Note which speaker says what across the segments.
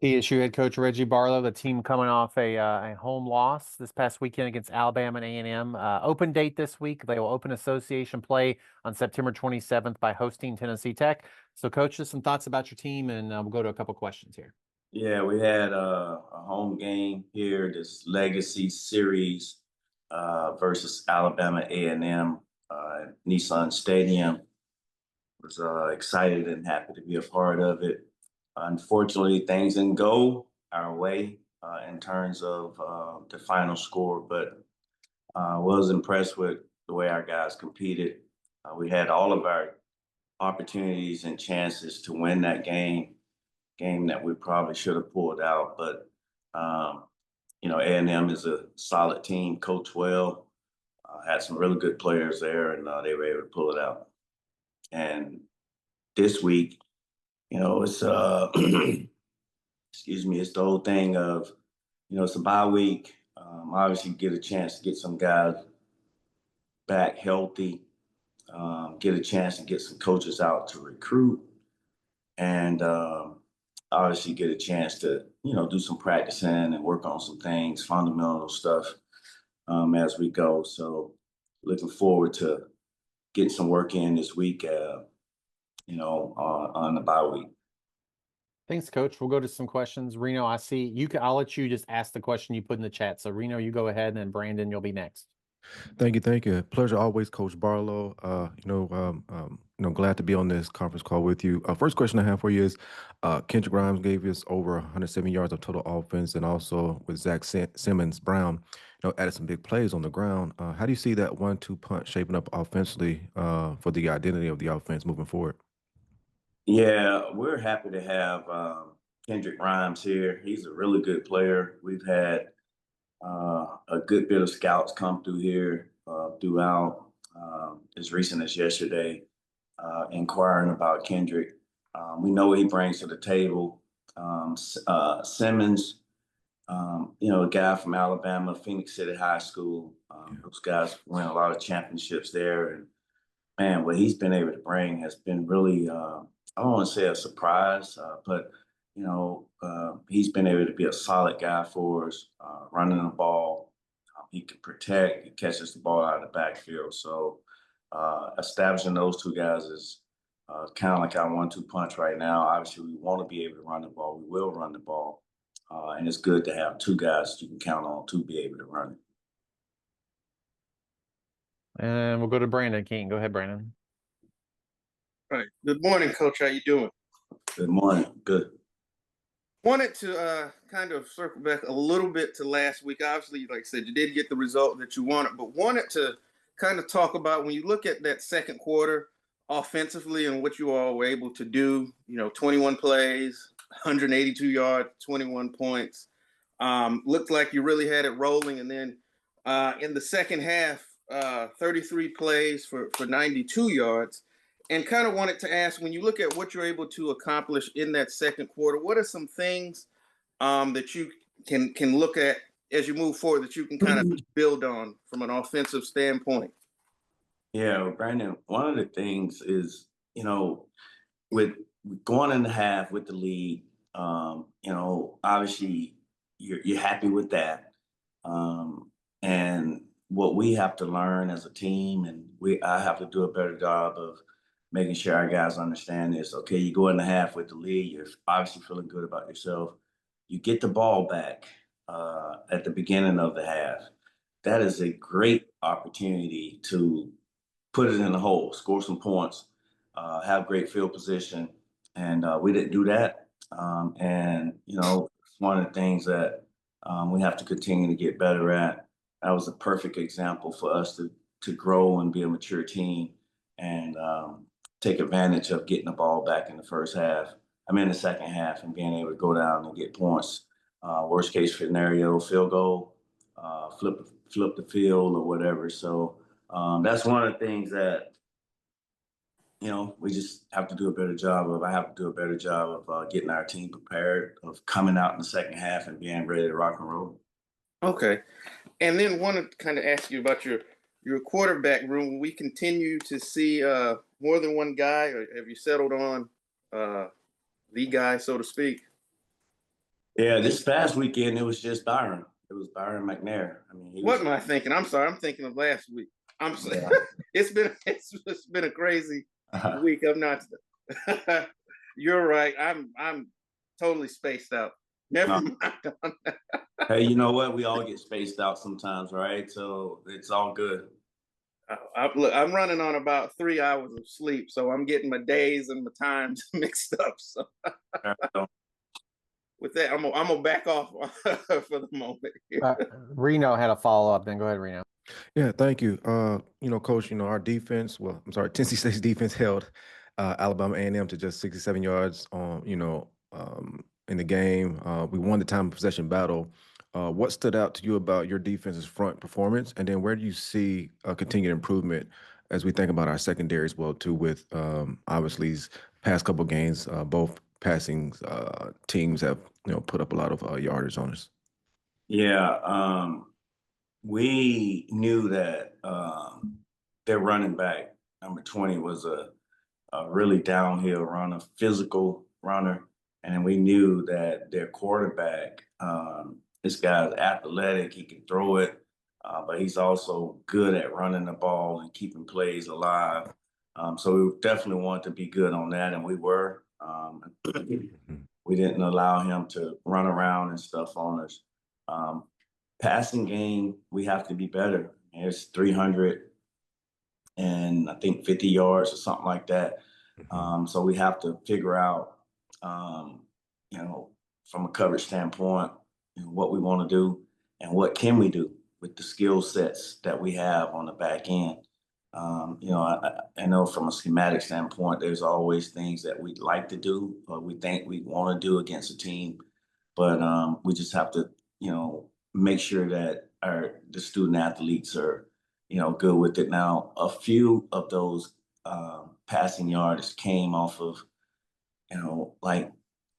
Speaker 1: TSU head coach Reggie Barlow, the team coming off a home loss this past weekend against Alabama and A&M. Open date this week. They will open association play on September 27th by hosting Tennessee Tech. So, Coach, just some thoughts about your team, and we'll go to a couple questions here.
Speaker 2: Yeah, we had a home game here, this Legacy Series versus Alabama A&M Nissan Stadium. Was excited and happy to be a part of it. Unfortunately, things didn't go our way in terms of the final score, but was impressed with the way our guys competed. We had all of our opportunities and chances to win that game that we probably should have pulled out. But A&M is a solid team, coached well, had some really good players there, and they were able to pull it out. And this week, it's excuse me, it's the whole thing of, it's a bye week. Obviously, get a chance to get some guys back healthy, get a chance to get some coaches out to recruit, and obviously get a chance to, do some practicing and work on some things, fundamental stuff as we go. So looking forward to getting some work in this week, on the bye week.
Speaker 1: Thanks, Coach. We'll go to some questions. Reno, I see you. I'll let you just ask the question you put in the chat. So, Reno, you go ahead, and then Brandon, you'll be next.
Speaker 3: Thank you, thank you. Pleasure always, Coach Barlow. Glad to be on this conference call with you. First question I have for you is, Kendrick Grimes gave us over 170 yards of total offense, and also with Zach Simmons Brown, added some big plays on the ground. How do you see that 1-2 punch shaping up offensively for the identity of the offense moving forward?
Speaker 2: Yeah, we're happy to have Kendrick Grimes here. He's a really good player. We've had a good bit of scouts come through here throughout as recent as yesterday, inquiring about Kendrick. We know what he brings to the table. Simmons, a guy from Alabama, Phoenix City High School. Those guys win a lot of championships there. And man, what he's been able to bring has been really, I don't want to say a surprise, but he's been able to be a solid guy for us, running the ball. He can protect, he catches the ball out of the backfield. So establishing those two guys is kind of like our 1-2 punch right now. Obviously, we want to be able to run the ball. We will run the ball. And it's good to have two guys you can count on to be able to run it.
Speaker 1: And we'll go to Brandon King. Go ahead, Brandon.
Speaker 4: All right. Good morning, Coach. How you doing?
Speaker 2: Good morning. Good.
Speaker 4: Wanted to kind of circle back a little bit to last week. Obviously, like I said, you did get the result that you wanted, but wanted to kind of talk about when you look at that second quarter offensively and what you all were able to do, 21 plays, 182 yards, 21 points. Looked like you really had it rolling. And then in the second half, 33 plays for 92 yards. And kind of wanted to ask, when you look at what you're able to accomplish in that second quarter, what are some things that you can look at as you move forward that you can kind of build on from an offensive standpoint?
Speaker 2: Yeah, Brandon, one of the things is, with going in the half with the lead, obviously you're happy with that. And what we have to learn as a team, and I have to do a better job of making sure our guys understand this. Okay, you go in the half with the lead, you're obviously feeling good about yourself. You get the ball back at the beginning of the half. That is a great opportunity to put it in the hole, score some points, have great field position. And we didn't do that. It's one of the things that we have to continue to get better at. That was a perfect example for us to grow and be a mature team and take advantage of getting the ball back in the the second half, and being able to go down and get points. Worst case scenario, field goal, flip the field or whatever. So that's one of the things that, we just have to do a better job of. I have to do a better job of getting our team prepared, of coming out in the second half and being ready to rock and roll.
Speaker 4: Okay. And then wanted to kind of ask you about your quarterback room. We continue to see more than one guy, or have you settled on the guy, so to speak?
Speaker 2: Yeah, this past weekend it was just Byron. It was Byron McNair. I mean, he
Speaker 4: What
Speaker 2: was.
Speaker 4: am I thinking? I'm sorry. I'm thinking of last week. I'm sorry.
Speaker 2: Yeah.
Speaker 4: It's been a crazy week. I'm not. You're right. I'm totally spaced out. Never
Speaker 2: No.
Speaker 4: mind.
Speaker 2: Hey, you know what? We all get spaced out sometimes, right? So it's all good.
Speaker 4: Look, I'm running on about 3 hours of sleep, so I'm getting my days and my times mixed up. So with that, I'm gonna back off for the moment.
Speaker 1: Reno had a follow-up. Then go ahead, Reno.
Speaker 3: Yeah, thank you. Coach, our defense, well, I'm sorry, Tennessee State's defense held Alabama A&M to just 67 yards in the game. We won the time of possession battle. What stood out to you about your defense's front performance? And then where do you see continued improvement as we think about our secondary as well, too, with obviously these past couple games, both passing teams have, put up a lot of yardage on us.
Speaker 2: Yeah, we knew that their running back, number 20, was a really downhill runner, physical runner. And we knew that their quarterback, this guy's athletic, he can throw it, but he's also good at running the ball and keeping plays alive. So we definitely wanted to be good on that, and we were. We didn't allow him to run around and stuff on us. Passing game, we have to be better. It's 300 and I think 50 yards or something like that. So we have to figure out, from a coverage standpoint, what we want to do and what can we do with the skill sets that we have on the back end. I know from a schematic standpoint, there's always things that we'd like to do or we think we want to do against a team, but we just have to, make sure that the student athletes are, good with it. Now, a few of those passing yards came off of, like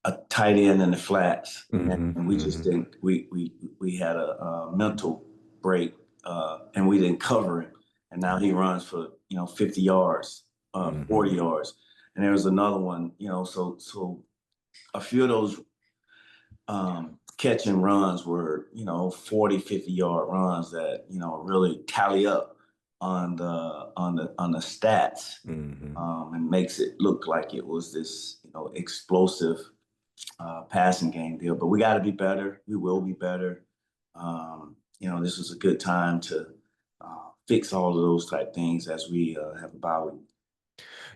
Speaker 2: a tight end in the flats, and we just didn't. We had a mental break, and we didn't cover him. And now he runs for 50 yards, 40 yards, and there was another one. So a few of those catch and runs were 40, 50-yard runs that really tally up on the stats, and makes it look like it was this explosive passing game deal. But we got to be better. We will be better. This was a good time to fix all of those type things as we have a bye week.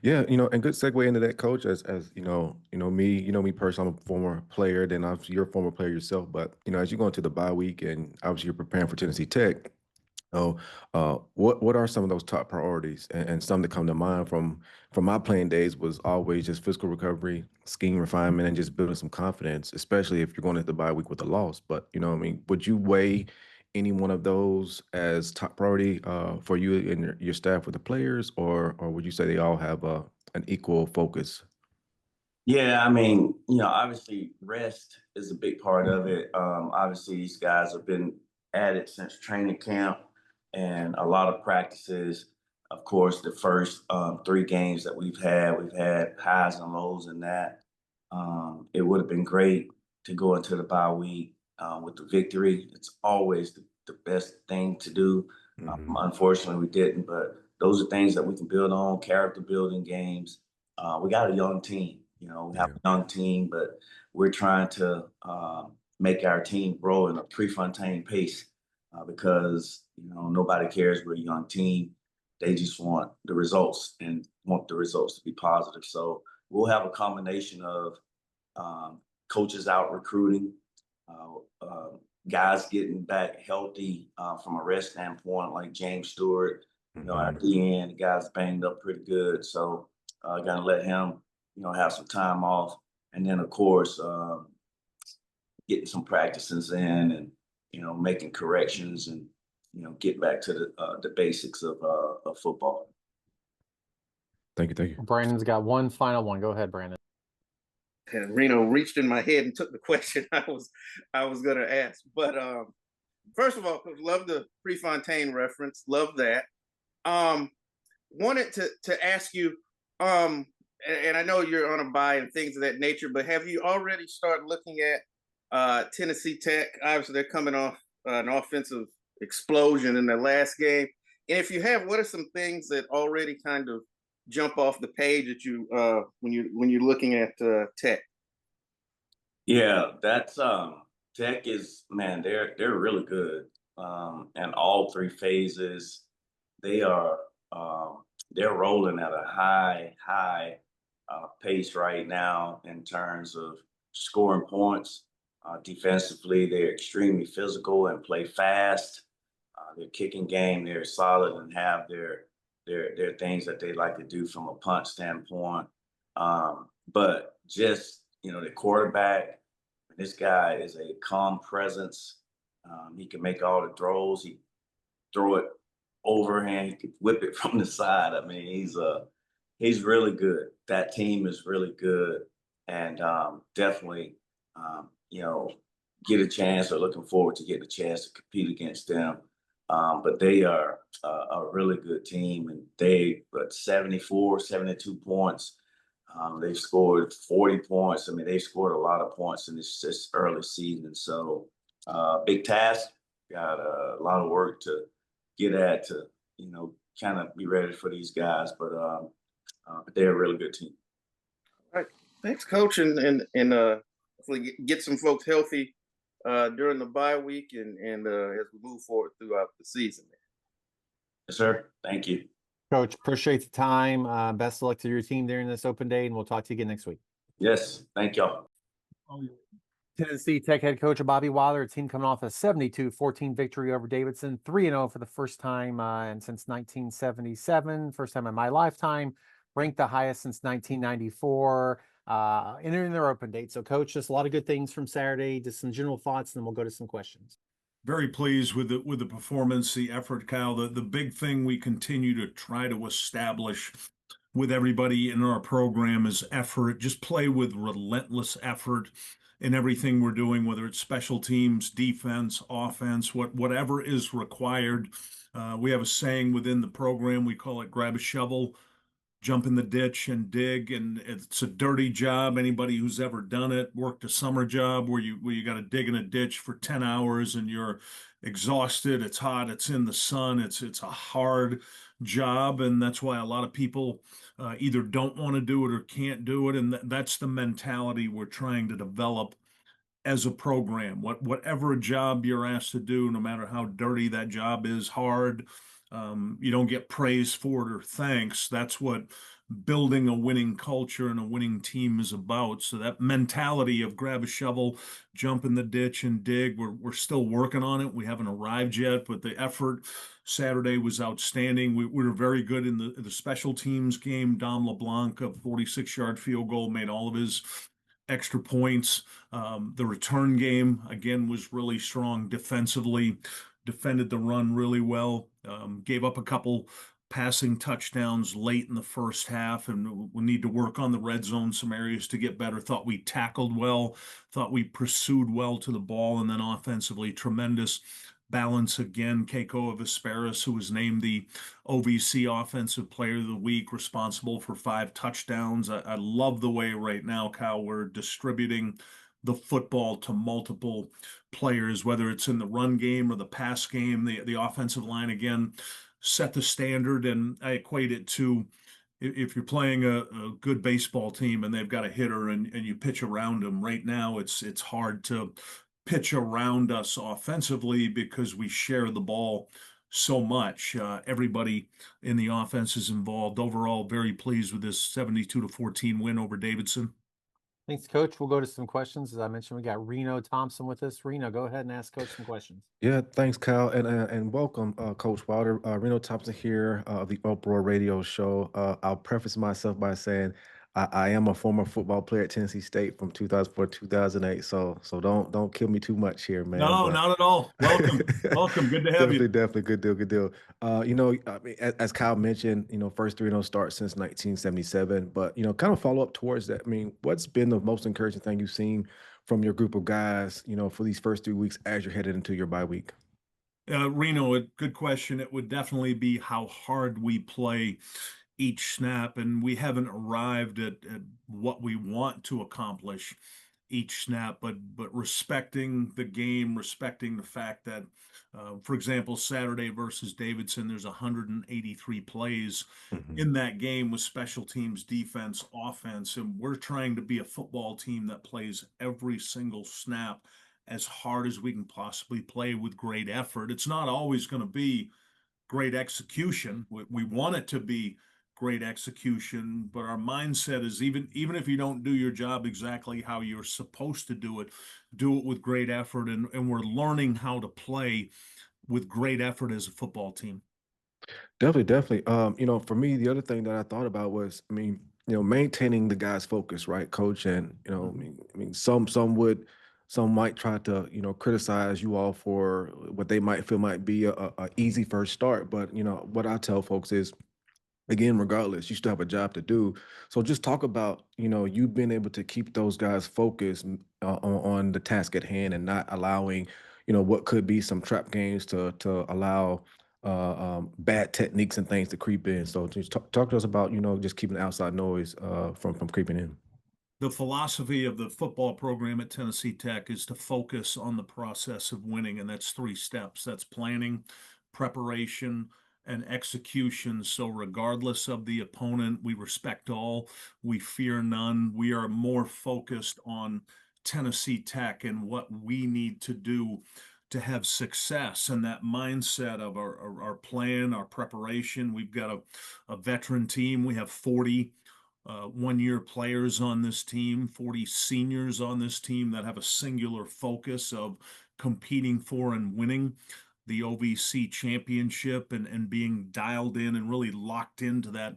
Speaker 3: Yeah, and good segue into that, coach. As me personally, I'm a former player. Then obviously you're a former player yourself. But as you go into the bye week, and obviously you're preparing for Tennessee Tech. What are some of those top priorities? And some that come to mind from my playing days was always just physical recovery, scheme refinement, and just building some confidence, especially if you're going into the bye week with a loss. But would you weigh any one of those as top priority for you and your staff with the players, or would you say they all have an equal focus?
Speaker 2: Yeah, I mean, obviously rest is a big part of it. Obviously, these guys have been at it since training camp and a lot of practices. Of course, the first 3 games that we've had highs and lows in that. It would have been great to go into the bye week with the victory. It's always the best thing to do. Unfortunately, we didn't, but those are things that we can build on, character building games. We got a young team. We have a young team, but we're trying to make our team grow in a Prefontaine pace because nobody cares. We're a young team. They just want the results and want the results to be positive. So we'll have a combination of coaches out recruiting, guys getting back healthy from a rest standpoint, like James Stewart. At the end, the guy's banged up pretty good, so gonna let him have some time off, and then of course getting some practices in and making corrections and get back to the basics of football.
Speaker 3: Thank you.
Speaker 1: Brandon's got one final one. Go ahead, Brandon.
Speaker 4: And Reno reached in my head and took the question I was gonna ask. But first of all, love the Prefontaine reference. Love that. Wanted to ask you, and I know you're on a bye and things of that nature, but have you already started looking at Tennessee Tech, obviously, they're coming off an offensive explosion in their last game. And if you have, what are some things that already kind of jump off the page at you when you're looking at Tech?
Speaker 2: Yeah, that's Tech is, man, they're really good. And all three phases, they are they're rolling at a high pace right now in terms of scoring points. Defensively, they're extremely physical and play fast. Their kicking game, they're solid and have their things that they like to do from a punch standpoint. But just, the quarterback, this guy is a calm presence. He can make all the throws. He throw it overhand. He can whip it from the side. I mean, he's really good. That team is really good, and definitely, get a chance or looking forward to getting a chance to compete against them. But they are a really good team, and they got 74, 72 points. They've scored 40 points. I mean, they've scored a lot of points in this early season. So, big task. Got a lot of work to get at to, kind of be ready for these guys. But they're a really good team.
Speaker 4: All right. Thanks, Coach, and hopefully get some folks healthy during the bye week and as we move forward throughout the season.
Speaker 2: Yes, sir. Thank you.
Speaker 1: Coach, appreciate the time. Best of luck to your team during this open day, and we'll talk to you again next week.
Speaker 2: Yes. Thank y'all.
Speaker 1: Tennessee Tech head coach Bobby Wilder, a team coming off a 72-14 victory over Davidson, 3-0 for the first time and since 1977, first time in my lifetime, ranked the highest since 1994, entering their open date. So, Coach, just a lot of good things from Saturday, just some general thoughts, and then we'll go to some questions.
Speaker 5: Very pleased with the performance, the effort, Kyle. The big thing we continue to try to establish with everybody in our program is effort. Just play with relentless effort in everything we're doing, whether it's special teams, defense, offense, whatever is required. We have a saying within the program. We call it grab a shovel, jump in the ditch and dig, and it's a dirty job. Anybody who's ever done it, worked a summer job where you got to dig in a ditch for 10 hours and you're exhausted, it's hot, it's in the sun, it's a hard job, and that's why a lot of people either don't want to do it or can't do it, and that's the mentality we're trying to develop as a program. Whatever job you're asked to do, no matter how dirty that job is, hard, you don't get praise for it or thanks. That's what building a winning culture and a winning team is about. So that mentality of grab a shovel, jump in the ditch and dig, we're still working on it. We haven't arrived yet, but the effort Saturday was outstanding. We were very good in the special teams game. Dom LeBlanc, a 46-yard field goal, made all of his extra points. The return game, again, was really strong defensively, defended the run really well, gave up a couple passing touchdowns late in the first half, and we need to work on the red zone, some areas to get better. Thought we tackled well, thought we pursued well to the ball, and then offensively, tremendous balance again. Keiko Vesperis, who was named the OVC Offensive Player of the Week, responsible for 5 touchdowns. I love the way right now, Kyle, we're distributing the football to multiple players, whether it's in the run game or the pass game. The offensive line, again, set the standard, and I equate it to if you're playing a good baseball team and they've got a hitter and you pitch around them. Right now, it's hard to pitch around us offensively because we share the ball so much. Everybody in the offense is involved. Overall, very pleased with this 72-14 win over Davidson.
Speaker 1: Thanks, Coach. We'll go to some questions. As I mentioned, we got Reno Thompson with us. Reno, go ahead and ask Coach some questions.
Speaker 3: Yeah, thanks, Kyle, and welcome, Coach Wilder. Reno Thompson here of the Uproar Radio Show. I'll preface myself by saying I am a former football player at Tennessee State from 2004 to 2008. So don't kill me too much here, man.
Speaker 5: No, not at all. Welcome, welcome. Good to have you.
Speaker 3: Definitely, good deal. I mean, as Kyle mentioned, first 3-0 start since 1977. But kind of follow up towards that. I mean, what's been the most encouraging thing you've seen from your group of guys, for these first 3 weeks as you're headed into your bye week?
Speaker 5: Reno, a good question. It would definitely be how hard we play each snap, and we haven't arrived at what we want to accomplish each snap, but respecting the game, respecting the fact that, for example, Saturday versus Davidson, there's 183 plays
Speaker 3: Mhm.
Speaker 5: in that game with special teams, defense, offense, and we're trying to be a football team that plays every single snap as hard as we can possibly play with great effort. It's not always going to be great execution. We want it to be great execution, but our mindset is even if you don't do your job exactly how you're supposed to do it with great effort, and we're learning how to play with great effort as a football team.
Speaker 3: Definitely, definitely. For me, the other thing that I thought about was, I mean, maintaining the guy's focus, right, coach? And some might try to, criticize you all for what they might feel might be a easy first start. But what I tell folks is, again, regardless, you still have a job to do. So just talk about, you being able to keep those guys focused on the task at hand and not allowing, what could be some trap games to allow bad techniques and things to creep in. So just talk to us about, just keeping the outside noise from creeping in.
Speaker 5: The philosophy of the football program at Tennessee Tech is to focus on the process of winning, and that's three steps. That's planning, preparation, and execution. So, regardless of the opponent, we respect all, we fear none. We are more focused on Tennessee Tech and what we need to do to have success, and that mindset of our plan, our preparation. We've got a veteran team. We have 40 1-year players on this team, 40 seniors on this team that have a singular focus of competing for and winning the OVC championship, and being dialed in and really locked into that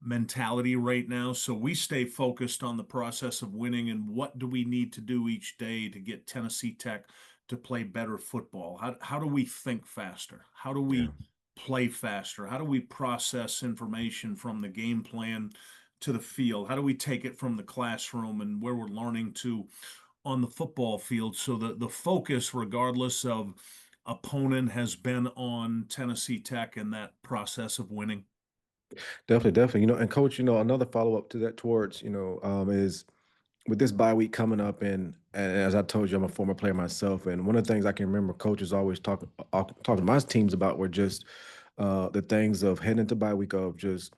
Speaker 5: mentality right now. So we stay focused on the process of winning and what do we need to do each day to get Tennessee Tech to play better football? How do we think faster? How do
Speaker 3: Yeah.
Speaker 5: we play faster? How do we process information from the game plan to the field? How do we take it from the classroom and where we're learning to on the football field? So the focus, regardless of opponent, has been on Tennessee Tech and that process of winning.
Speaker 3: Definitely, definitely. And coach, another follow up to that towards, is with this bye week coming up, and as I told you, I'm a former player myself, and one of the things I can remember coaches always talking to my teams about were just the things of heading into bye week of just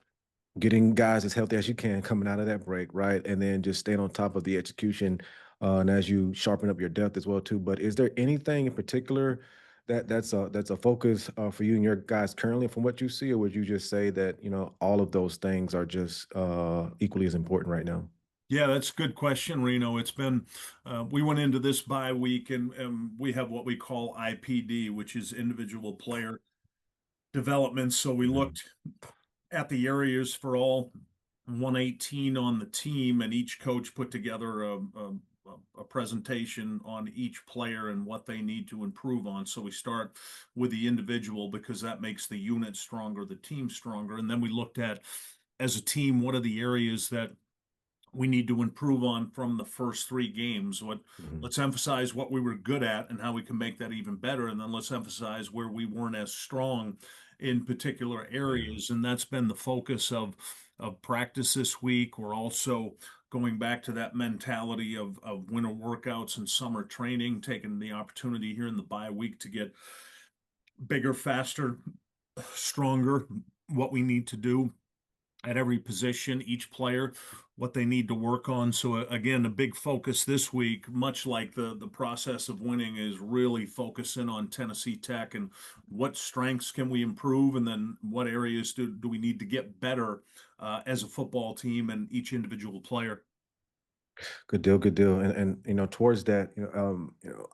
Speaker 3: getting guys as healthy as you can coming out of that break, right, and then just staying on top of the execution, and as you sharpen up your depth as well too. But is there anything in particular that's a focus for you and your guys currently from what you see, or would you just say that all of those things are just equally as important right now?
Speaker 5: Yeah, that's a good question, Reno. It's been, we went into this bye week, and we have what we call IPD, which is individual player development. So we
Speaker 3: Mhm.
Speaker 5: looked at the areas for all 118 on the team, and each coach put together a presentation on each player and what they need to improve on. So we start with the individual because that makes the unit stronger, the team stronger. And then we looked at, as a team, what are the areas that we need to improve on from the first three games.
Speaker 3: Mhm.
Speaker 5: Let's emphasize what we were good at and how we can make that even better, and then let's emphasize where we weren't as strong in particular
Speaker 3: Yeah.
Speaker 5: areas. And that's been the focus of practice this week. We're also going back to that mentality of winter workouts and summer training, taking the opportunity here in the bye week to get bigger, faster, stronger, what we need to do at every position, each player, what they need to work on. So again, the big focus this week, much like the process of winning, is really focusing on Tennessee Tech and what strengths can we improve, and then what areas do we need to get better as a football team and each individual player.
Speaker 3: Good deal, good deal. And towards that,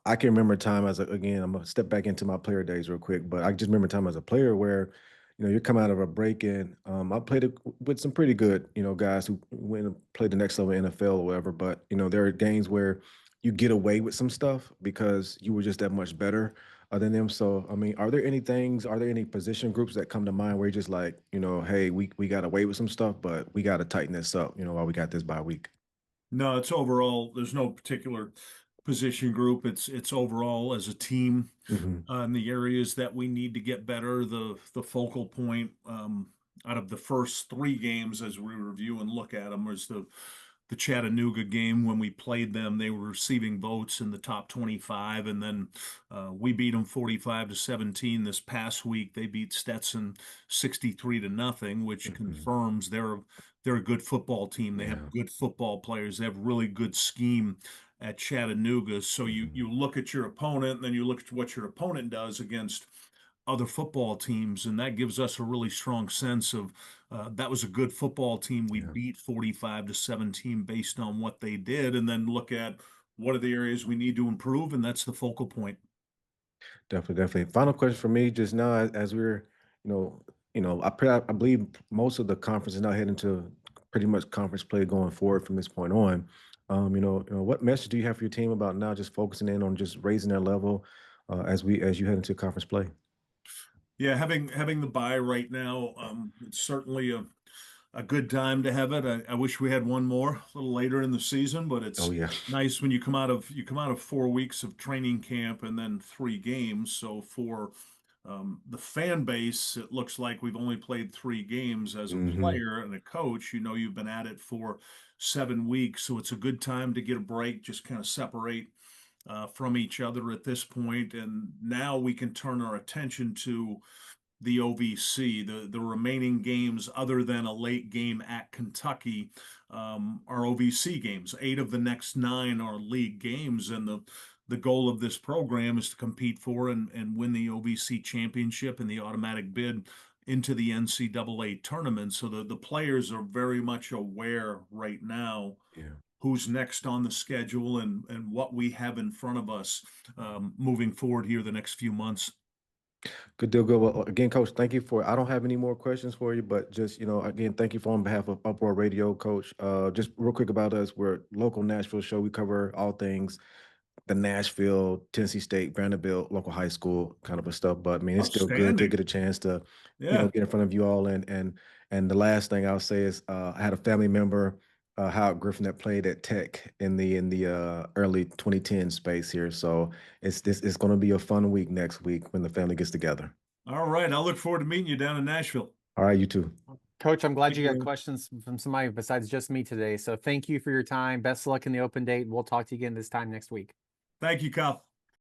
Speaker 3: I can remember a time again, I'm gonna step back into my player days real quick, but I just remember a time as a player where, you're coming out of a break in. I played with some pretty good, guys who went and played the next level in NFL or whatever. But there are games where you get away with some stuff because you were just that much better than them. So I mean, are there any position groups that come to mind where you're just like, hey, we got away with some stuff, but we got to tighten this up, while we got this bye week.
Speaker 5: No, it's overall. There's no particular position group. It's overall as a team.
Speaker 3: Mhm.
Speaker 5: In the areas that we need to get better. The focal point out of the first three games, as we review and look at them, was the the Chattanooga game when we played them. They were receiving votes in the top 25, and then we beat them 45-17 this past week. They beat Stetson 63-0, which confirms they're a good football team. They have good football players. They have really good scheme at Chattanooga. So you look at your opponent, and then you look at what your opponent does against other football teams, and that gives us a really strong sense of that was a good football team. We beat 45-17 based on what they did, and then look at what are the areas we need to improve, and that's the focal point.
Speaker 3: Definitely, definitely. Final question for me, just now, as we're, I believe most of the conference is now heading to pretty much conference play going forward from this point on. What message do you have for your team about now just focusing in on just raising their level as you head into conference play?
Speaker 5: Yeah, having the bye right now, it's certainly a good time to have it. I wish we had one more a little later in the season, but it's
Speaker 3: Oh yeah.
Speaker 5: nice when you come out of 4 weeks of training camp and then 3 games. So for the fan base, it looks like we've only played 3 games. As a player and a coach, you've been at it for 7 weeks, so it's a good time to get a break, just kind of separate from each other at this point. And now we can turn our attention to the OVC. The remaining games, other than a late game at Kentucky, are OVC games. 8 of the next 9 are league games, and the goal of this program is to compete for and win the OVC championship and the automatic bid into the NCAA tournament. So the players are very much aware right now who's next on the schedule and what we have in front of us moving forward here the next few months.
Speaker 3: Good deal. Good. Well, again, Coach, thank you I don't have any more questions for you, but just, again, thank you on behalf of Uproar Radio, Coach. Just real quick about us. We're a local Nashville show. We cover all things the Nashville, Tennessee State, Vanderbilt, local high school kind of a stuff. But I mean, it's still good to get a chance to, get in front of you all. And the last thing I'll say is I had a family member, Howard Griffin, that played at Tech in the early 2010 space here. So it's going to be a fun week next week when the family gets together.
Speaker 5: All right. I look forward to meeting you down in Nashville.
Speaker 3: All right, you too.
Speaker 1: Coach, I'm glad you got questions from somebody besides just me today. So thank you for your time. Best of luck in the open date. We'll talk to you again this time next week.
Speaker 5: Thank you, Kyle.